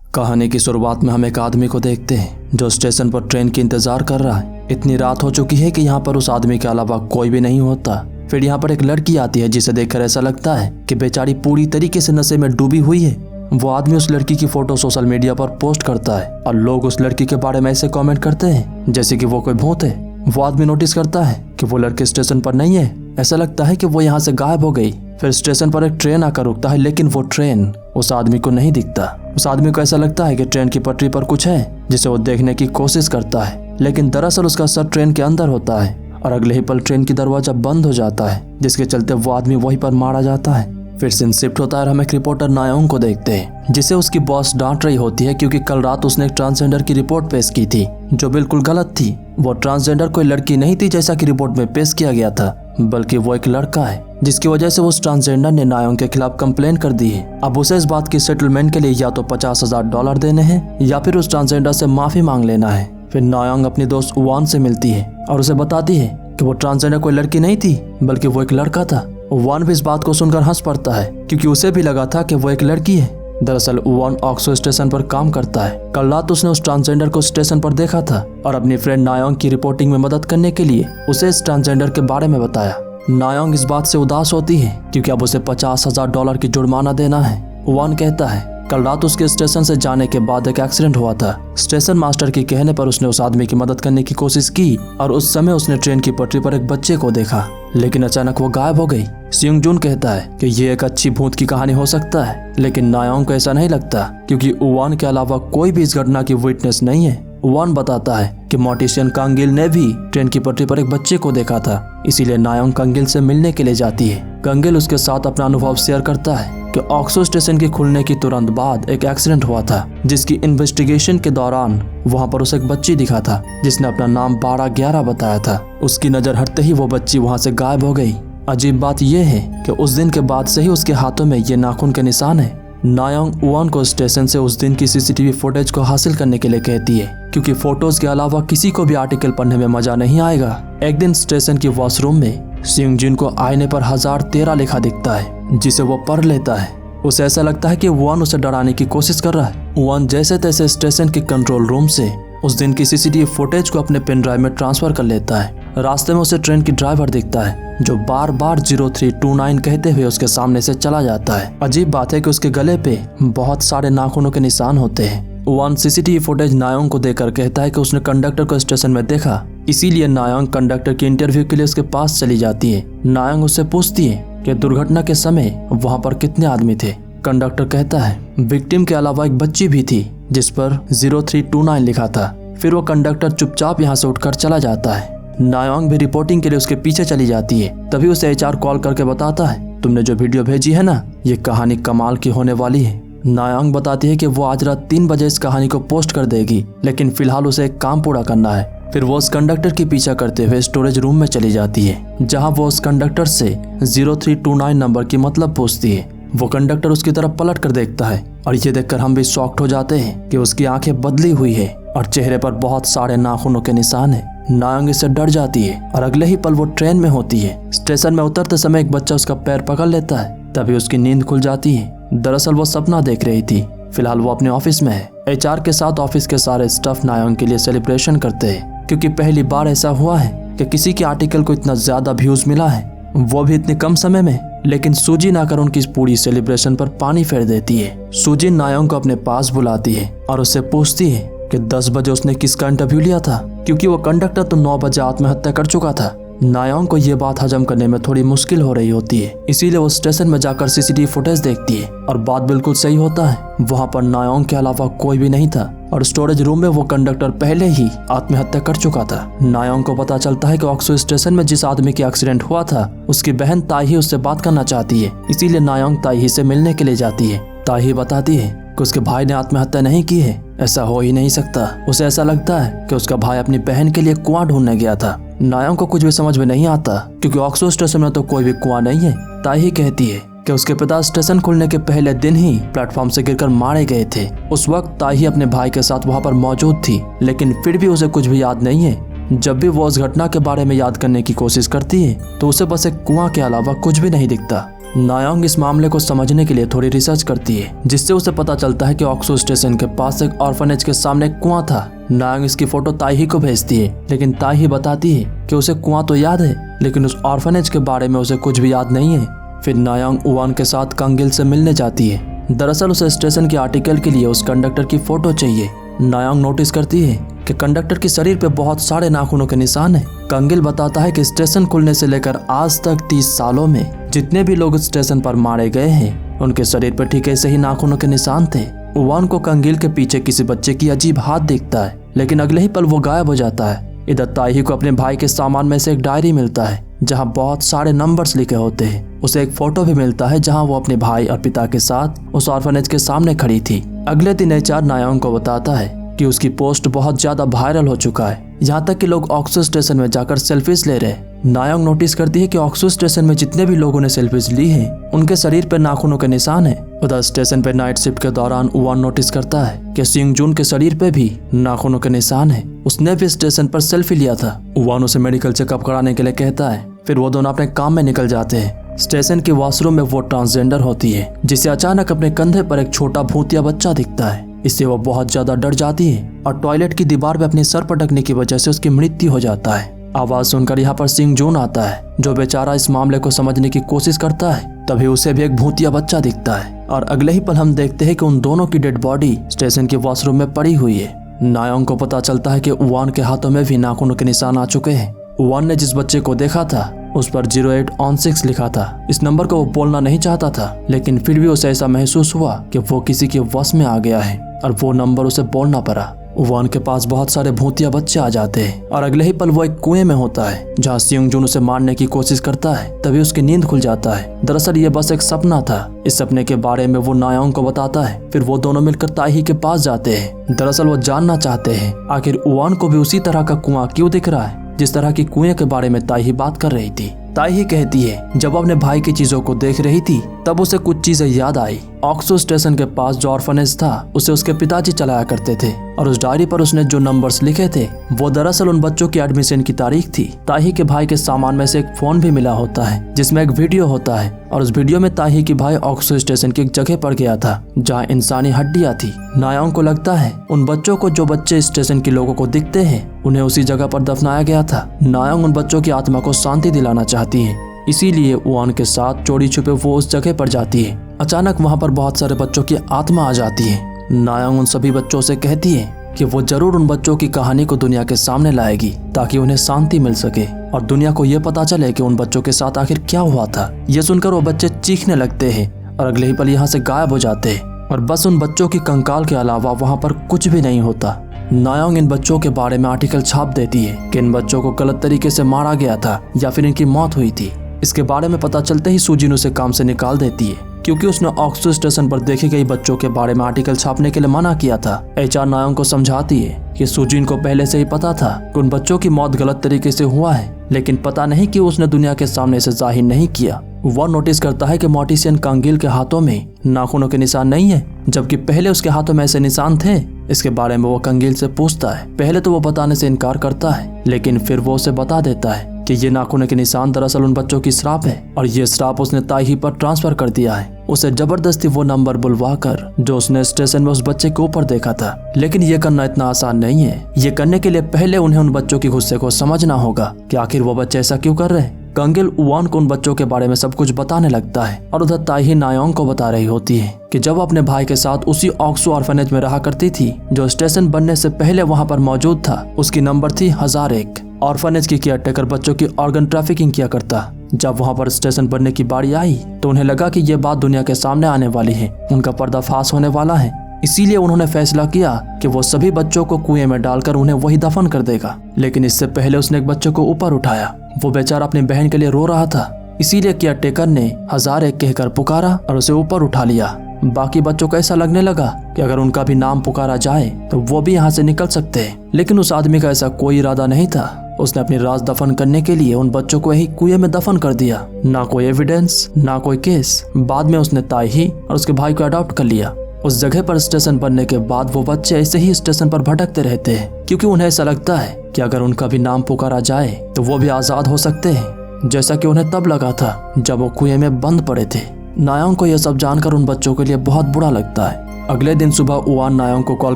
कहानी की शुरुआत में हम एक आदमी को देखते हैं जो स्टेशन पर ट्रेन की इंतजार कर रहा है। इतनी रात हो चुकी है कि यहाँ पर उस आदमी के अलावा कोई भी नहीं होता। फिर यहाँ पर एक लड़की आती है जिसे देखकर ऐसा लगता है कि बेचारी पूरी तरीके से नशे में डूबी हुई है। वो आदमी उस लड़की की फोटो सोशल मीडिया पर पोस्ट करता है और लोग उस लड़की के बारे में ऐसे कमेंट करते हैं जैसे कि वो कोई भूत है। वो आदमी नोटिस करता है कि वो लड़की स्टेशन पर नहीं है। ऐसा लगता है कि वो यहाँ से गायब हो गई। फिर स्टेशन पर एक ट्रेन आकर रुकता है, लेकिन वो ट्रेन उस आदमी को नहीं दिखता। उस आदमी को ऐसा लगता है कि ट्रेन की पटरी पर कुछ है जिसे वो देखने की कोशिश करता है, लेकिन दरअसल उसका सर ट्रेन के अंदर होता है और अगले ही पल ट्रेन की दरवाजा बंद हो जाता है, जिसके चलते वो आदमी वहीं पर मारा जाता है। फिर सीन शिफ्ट होता है और हम एक रिपोर्टर नायोंग को देखते हैं जिसे उसकी बॉस डांट रही होती है क्योंकि कल रात उसने एक ट्रांसजेंडर की रिपोर्ट पेश की थी जो बिल्कुल गलत थी। वो ट्रांसजेंडर कोई लड़की नहीं थी जैसा कि रिपोर्ट में पेश किया गया था, बल्कि वो एक लड़का है, जिसकी वजह से उस ट्रांसजेंडर ने नायोंग के खिलाफ कंप्लेन कर दी है। अब उसे इस बात की सेटलमेंट के लिए या तो $50,000 देने हैं या फिर उस ट्रांसजेंडर से माफी मांग लेना है। फिर नायोंग अपनी दोस्त वान से मिलती है और उसे बताती है कि वो ट्रांसजेंडर कोई लड़की नहीं थी बल्कि वो एक लड़का था। वान भी इस बात को सुनकर हंस पड़ता है क्योंकि उसे भी लगा था कि वो एक लड़की है। दरअसल वान ऑक्सो स्टेशन पर काम करता है। कल रात उसने उस ट्रांसजेंडर को स्टेशन पर देखा था और अपनी फ्रेंड नायोंग की रिपोर्टिंग में मदद करने के लिए उसे इस ट्रांसजेंडर के बारे में बताया। नायोंग इस बात से उदास होती है क्योंकि अब उसे $50,000 की जुर्माना देना है। वान कहता है कल रात उसके स्टेशन से जाने के बाद एक एक्सीडेंट हुआ था। स्टेशन मास्टर के कहने पर उसने उस आदमी की मदद करने की कोशिश की और उस समय उसने ट्रेन की पटरी पर एक बच्चे को देखा, लेकिन अचानक वो गायब हो गई। सियोंग जून कहता है कि ये एक अच्छी भूत की कहानी हो सकता है, लेकिन नायोंग को ऐसा नहीं लगता क्योंकि वान के अलावा कोई भी इस घटना की विटनेस नहीं है। वान बताता है कि मोर्टिशियन कांगिल ने भी ट्रेन की पटरी पर एक बच्चे को देखा था, इसीलिए नायोंग कांगिल से मिलने के लिए जाती है। कांगिल उसके साथ अपना अनुभव शेयर करता है कि ऑक्सो स्टेशन के खुलने की तुरंत बाद एक एक्सीडेंट हुआ था जिसकी इन्वेस्टिगेशन के दौरान वहां पर उसे एक बच्ची दिखा था जिसने अपना नाम 1211 बताया था। उसकी नजर हटते ही वो बच्ची वहां से गायब हो गई। अजीब बात यह है कि उस दिन के बाद से ही उसके हाथों में ये नाखून के निशान है। नायोंग वान को स्टेशन से उस दिन की सीसीटीवी फुटेज को हासिल करने के लिए कहती है क्योंकि फोटोज के अलावा किसी को भी आर्टिकल पढ़ने में मजा नहीं आएगा। एक दिन स्टेशन की वॉशरूम में सियोंग जून को आईने पर 1013 लिखा दिखता है जिसे वो पढ़ लेता है। उसे ऐसा लगता है कि वान उसे डराने की कोशिश कर रहा है। वान जैसे तैसे स्टेशन के कंट्रोल रूम से उस दिन की सीसीटीवी फुटेज को अपने पेन ड्राइव में ट्रांसफर कर लेता है। रास्ते में उसे ट्रेन की ड्राइवर दिखता है जो बार बार 0329 कहते हुए उसके सामने से चला जाता है। अजीब बात है कि उसके गले पे बहुत सारे नाखूनों के निशान होते हैं। वान सीसीटीवी फुटेज नायोंग को देकर कहता है कि उसने कंडक्टर को स्टेशन में देखा, इसीलिए नायोंग कंडक्टर की इंटरव्यू के लिए उसके पास चली जाती है। नायोंग उससे पूछती है कि दुर्घटना के समय वहां पर कितने आदमी थे। कंडक्टर कहता है विक्टिम के अलावा एक बच्ची भी थी जिस पर 0329 लिखा था। फिर वो कंडक्टर चुपचाप यहाँ से उठकर चला जाता है। नायोंग भी रिपोर्टिंग के लिए उसके पीछे चली जाती है। तभी उसे HR कॉल करके बताता है तुमने जो वीडियो भेजी है ना, ये कहानी कमाल की होने वाली है। नायोंग बताती है कि वो आज रात 3 बजे इस कहानी को पोस्ट कर देगी, लेकिन फिलहाल उसे एक काम पूरा करना है। फिर वो उस कंडक्टर की पीछा करते हुए स्टोरेज रूम में चली जाती है जहाँ वो उस कंडक्टर से 0329 नंबर की मतलब पूछती है। वो कंडक्टर उसकी तरफ पलट कर देखता है और ये देखकर हम भी शॉक्ड हो जाते हैं कि उसकी आंखें बदली हुई है और चेहरे पर बहुत सारे नाखूनों के निशान है। नायोंग इससे डर जाती है और अगले ही पल वो ट्रेन में होती है। स्टेशन में उतरते समय एक बच्चा उसका पैर पकड़ लेता है, तभी उसकी नींद खुल जाती है। दरअसल वो सपना देख रही थी। फिलहाल वो अपने ऑफिस में है। HR के साथ ऑफिस के सारे स्टाफ नायोंग के लिए सेलिब्रेशन करते हैं क्योंकि पहली बार ऐसा हुआ है कि किसी के आर्टिकल को इतना ज्यादा व्यूज मिला है, वो भी इतने कम समय में। लेकिन सूजी आकर उनकी इस पूरी सेलिब्रेशन पर पानी फेर देती है। सूजी नायोंग को अपने पास बुलाती है और उससे पूछती है कि 10 बजे उसने किसका इंटरव्यू लिया था, क्योंकि वो कंडक्टर तो 9 बजे आत्महत्या कर चुका था। नायोंग को ये बात हजम करने में थोड़ी मुश्किल हो रही होती है, इसीलिए वो स्टेशन में जाकर सीसीटीवी फुटेज देखती है और बात बिल्कुल सही होता है। वहाँ पर नायोंग के अलावा कोई भी नहीं था और स्टोरेज रूम में वो कंडक्टर पहले ही आत्महत्या कर चुका था। नायोंग को पता चलता है कि ऑक्सो स्टेशन में जिस आदमी की एक्सीडेंट हुआ था उसकी बहन ताही उससे बात करना चाहती है, इसीलिए नायोंग ताही से मिलने के लिए जाती है। ताही बताती है कि उसके भाई ने आत्महत्या नहीं की है, ऐसा हो ही नहीं सकता। उसे ऐसा लगता है कि उसका भाई अपनी बहन के लिए कुआं ढूंढने गया था। नायोंग को कुछ भी समझ में नहीं आता क्योंकि ऑक्सो स्टेशन में तो कोई भी कुआं नहीं है। ताही कहती है कि उसके पिता स्टेशन खुलने के पहले दिन ही प्लेटफॉर्म से गिरकर मारे गए थे। उस वक्त ताही अपने भाई के साथ वहां पर मौजूद थी, लेकिन फिर भी उसे कुछ भी याद नहीं है। जब भी वो उस घटना के बारे में याद करने की कोशिश करती है तो उसे बस एक कुआं के अलावा कुछ भी नहीं दिखता। नायोंग इस मामले को समझने के लिए थोड़ी रिसर्च करती है, जिससे उसे पता चलता है कि ऑक्सू स्टेशन के पास एक ऑर्फनेज के सामने एक कुआं था। नायोंग इसकी फोटो ताइही को भेजती है, लेकिन ताइही बताती है कि उसे कुआं तो याद है, लेकिन उस ऑर्फनेज के बारे में उसे कुछ भी याद नहीं है। फिर नायोंग उवान के साथ कंगिल से मिलने जाती है। दरअसल उसे स्टेशन के आर्टिकल के लिए उस कंडक्टर की फोटो चाहिए। नायोंग नोटिस करती है कि कंडक्टर के शरीर पे बहुत सारे नाखूनों के निशान है। कंगिल बताता है कि स्टेशन खुलने से लेकर आज तक 30 सालों में जितने भी लोग स्टेशन पर मारे गए हैं, उनके शरीर पर ठीक ऐसे ही नाखूनों के निशान थे। उवान को कंगिल के पीछे किसी बच्चे की अजीब हाथ दिखता है, लेकिन अगले ही पल वो गायब हो जाता है। इधर ताइही को अपने भाई के सामान में से एक डायरी मिलता है, जहां बहुत सारे नंबर्स लिखे होते हैं। उसे एक फोटो भी मिलता है, जहां वो अपने भाई और पिता के साथ उस ऑर्फनेज के सामने खड़ी थी। अगले दिन एचआर नायोंग को बताता है कि उसकी पोस्ट बहुत ज्यादा वायरल हो चुका है, यहाँ तक कि लोग ऑक्सू स्टेशन में जाकर सेल्फीज ले रहे हैं। नायोंग नोटिस करती है कि ऑक्सू स्टेशन में जितने भी लोगों ने सेल्फीज ली हैं, उनके शरीर पर नाखूनों के निशान है। उधर स्टेशन पे नाइट शिफ्ट के दौरान उवान नोटिस करता है कि सिंग जून के शरीर पे भी नाखूनों के निशान है। उसने भी स्टेशन पर सेल्फी लिया था। उवान उसे मेडिकल चेकअप कराने के लिए कहता है। फिर वो दोनों अपने काम में निकल जाते हैं। स्टेशन के वॉशरूम में वो ट्रांसजेंडर होती है, जिसे अचानक अपने कंधे पर एक छोटा भूतिया बच्चा दिखता है। इससे वो बहुत ज्यादा डर जाती है और टॉयलेट की दीवार पे अपने सर पटकने की वजह से उसकी मृत्यु हो जाता है। आवाज सुनकर यहाँ पर सिंग जून आता है, जो बेचारा इस मामले को समझने की कोशिश करता है। तभी उसे भी एक भूतिया बच्चा दिखता है और अगले ही पल हम देखते हैं कि उन दोनों की डेड बॉडी स्टेशन के वॉशरूम में पड़ी हुई है। नायोंग को पता चलता है कि उवान के हाथों में भी नाखूनों के निशान आ चुके हैं। उवान ने जिस बच्चे को देखा था उस पर 0816 लिखा था। इस नंबर को वो बोलना नहीं चाहता था, लेकिन फिर भी उसे ऐसा महसूस हुआ कि वो किसी के वश में आ गया है और वो नंबर उसे बोलना पड़ा। उवान के पास बहुत सारे भूतिया बच्चे आ जाते हैं और अगले ही पल वो एक कुएं में होता है, जहाँ सिंग जून उसे मारने की कोशिश करता है। तभी उसकी नींद खुल जाता है। दरअसल ये बस एक सपना था। इस सपने के बारे में वो नायोंग को बताता है। फिर वो दोनों मिलकर ताइही के पास जाते हैं। दरअसल वो जानना चाहते हैं आखिर उवान को भी उसी तरह का कुआं क्यों दिख रहा है जिस तरह की कुएं के बारे में ताइही बात कर रही थी। ताइही कहती है जब अपने भाई की चीजों को देख रही थी तब उसे कुछ चीजें याद आई। ऑक्सू स्टेशन के पास जो ऑर्फनेज था उसे उसके पिताजी चलाया करते थे और उस डायरी पर उसने जो नंबर्स लिखे थे वो दरअसल उन बच्चों की एडमिशन की तारीख थी। ताइही के भाई के सामान में से एक फोन भी मिला होता है, जिसमें एक वीडियो होता है और उस वीडियो में ताइही की भाई ऑक्सू स्टेशन की एक जगह पर गया था जहाँ इंसानी हड्डियां थी। नायोंग को लगता है उन बच्चों को जो बच्चे स्टेशन के लोगों को दिखते हैं उन्हें उसी जगह पर दफनाया गया था। नायोंग उन बच्चों की आत्मा को शांति दिलाना चाहती है, इसीलिए उवान के साथ चोरी छुपे वो उस जगह पर जाती है। अचानक वहाँ पर बहुत सारे बच्चों की आत्मा आ जाती है। नायोंग उन सभी बच्चों से कहती है कि वो जरूर उन बच्चों की कहानी को दुनिया के सामने लाएगी ताकि उन्हें शांति मिल सके और दुनिया को ये पता चले कि उन बच्चों के साथ आखिर क्या हुआ था। ये सुनकर वो बच्चे चीखने लगते हैं और अगले ही पल यहाँ से गायब हो जाते हैं और बस उन बच्चों की कंकाल के अलावा वहाँ पर कुछ भी नहीं होता। नायोंग इन बच्चों के बारे में आर्टिकल छाप देती है कि इन बच्चों को गलत तरीके से मारा गया था या फिर इनकी मौत हुई थी। इसके बारे में पता चलते ही सुजिन उसे काम से निकाल देती है, क्योंकि उसने ऑक्सू स्टेशन पर देखे गए बच्चों के बारे में आर्टिकल छापने के लिए मना किया था। एचआर नायोंग को समझाती है कि सुजिन को पहले से ही पता था कि उन बच्चों की मौत गलत तरीके से हुआ है, लेकिन पता नहीं कि उसने दुनिया के सामने इसे जाहिर नहीं किया। वह नोटिस करता है कि मॉर्टिसियन कांगिल के हाथों में नाखूनों के निशान नहीं है, जबकि पहले उसके हाथों में ऐसे निशान थे। इसके बारे में वो कांगिल से पूछता है। पहले तो वो बताने से इनकार करता है, लेकिन फिर वो उसे बता देता है कि ये नाखूनों के निशान दरअसल उन बच्चों की श्राप है और ये श्राप उसने ताइही पर ट्रांसफर कर दिया है। उसे जबरदस्ती वो नंबर बुलवाकर जो उसने स्टेशन में उस बच्चे के ऊपर देखा था। लेकिन ये करना इतना आसान नहीं है। ये करने के लिए पहले उन्हें उन बच्चों के गुस्से को समझना होगा कि आखिर वो बच्चे ऐसा क्यों कर रहे हैं। कांगिल उवान को उन बच्चों के बारे में सब कुछ बताने लगता है और उधर ताइही नायोंग को बता रही होती है कि जब अपने भाई के साथ उसी ऑक्सू ऑर्फनेज में रहा करती थी जो स्टेशन बनने से पहले वहाँ पर मौजूद था, उसकी नंबर थी 1001। ऑर्फनेज की केयरटेकर बच्चों की ऑर्गन ट्रैफिकिंग किया करता। जब वहाँ पर स्टेशन बनने की बारी आई तो उन्हें लगा कि ये बात दुनिया के सामने आने वाली है, उनका पर्दाफाश होने वाला है। इसीलिए उन्होंने फैसला किया कि वो सभी बच्चों को कुएं में डालकर उन्हें वही दफन कर देगा। लेकिन इससे पहले उसने एक बच्चे को ऊपर उठाया। वो बेचारा अपनी बहन के लिए रो रहा था, इसीलिए केयरटेकर ने 1001 कहकर पुकारा और उसे ऊपर उठा लिया। बाकी बच्चों को ऐसा लगने लगा कि अगर उनका भी नाम पुकारा जाए तो वो भी यहाँ से निकल सकते हैं। लेकिन उस आदमी का ऐसा कोई इरादा नहीं था। उसने अपनी राज दफन करने के लिए उन बच्चों को यही कुएं में दफन कर दिया। ना कोई एविडेंस, ना कोई केस। बाद में उसने ताइही और उसके भाई को अडॉप्ट कर लिया। उस जगह पर स्टेशन बनने के बाद वो बच्चे ऐसे ही स्टेशन पर भटकते रहते हैं, क्योंकि उन्हें ऐसा लगता है कि अगर उनका भी नाम पुकारा जाए तो वो भी आजाद हो सकते हैं। जैसा कि उन्हें तब लगा था जब वो कुएं में बंद पड़े थे। नायोंग को यह सब जानकर उन बच्चों के लिए बहुत बुरा लगता है। अगले दिन सुबह उवान नायोंग को कॉल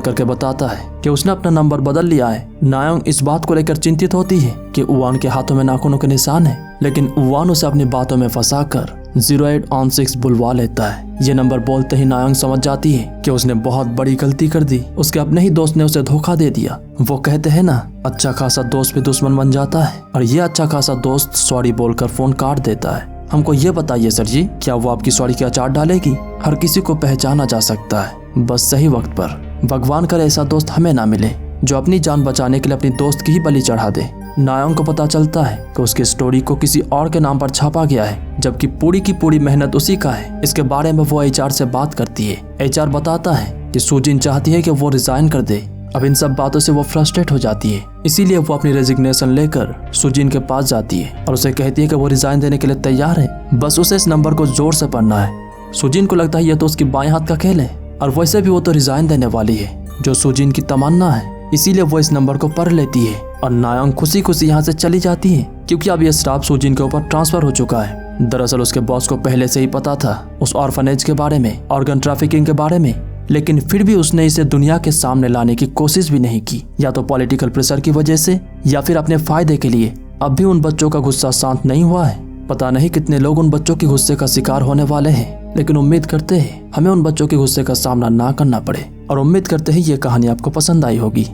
करके बताता है कि उसने अपना नंबर बदल लिया है। नायोंग इस बात को लेकर चिंतित होती है कि उवान के हाथों में नाखूनों के निशान है, लेकिन उवान उसे अपनी बातों में फंसाकर 0816 बुलवा लेता है। ये नंबर बोलते ही नायोंग समझ जाती है कि उसने बहुत बड़ी गलती कर दी। उसके अपने ही दोस्त ने उसे धोखा दे दिया। वो कहते हैं ना, अच्छा खासा दोस्त भी दुश्मन बन जाता है, और ये अच्छा खासा दोस्त सॉरी बोलकर फोन काट देता है। हमको ये बताइए सर जी, क्या वो आपकी सॉरी के अचार डालेगी? हर किसी को पहचाना जा सकता है, बस सही वक्त पर। भगवान करे ऐसा दोस्त हमें ना मिले जो अपनी जान बचाने के लिए अपनी दोस्त की ही बलि चढ़ा दे। नायोंग को पता चलता है कि उसकी स्टोरी को किसी और के नाम पर छापा गया है, जबकि पूरी की पूरी मेहनत उसी का है। इसके बारे में वो HR से बात करती है। HR बताता है कि सुजिन चाहती है कि वो रिजाइन कर दे। अब इन सब बातों से वो फ्रस्ट्रेट हो जाती है, इसीलिए वो अपनी रेजिग्नेशन लेकर सुजिन के पास जाती है और उसे कहती है कि वो रिजाइन देने के लिए तैयार है, बस उसे इस नंबर को जोर से पढ़ना है। सुजिन को लगता है ये तो उसकी बाएं हाथ का खेल है, और वैसे भी वो तो रिजाइन देने वाली है, जो सुजिन की तमन्ना है। इसीलिए वो इस नंबर को पढ़ लेती है और नायोंग खुशी खुशी यहाँ से चली जाती है, क्योंकि अब ये श्राप सुजिन के ऊपर ट्रांसफर हो चुका है। दरअसल उसके बॉस को पहले से ही पता था उस ऑर्फनेज के बारे में, ऑर्गन ट्रैफिकिंग के बारे में, लेकिन फिर भी उसने इसे दुनिया के सामने लाने की कोशिश भी नहीं की, या तो पॉलिटिकल प्रेशर की वजह से या फिर अपने फायदे के लिए। अब भी उन बच्चों का गुस्सा शांत नहीं हुआ है। पता नहीं कितने लोग उन बच्चों के गुस्से का शिकार होने वाले हैं, लेकिन उम्मीद करते हैं हमें उन बच्चों के गुस्से का सामना ना करना पड़े, और उम्मीद करते हैं ये कहानी आपको पसंद आई होगी।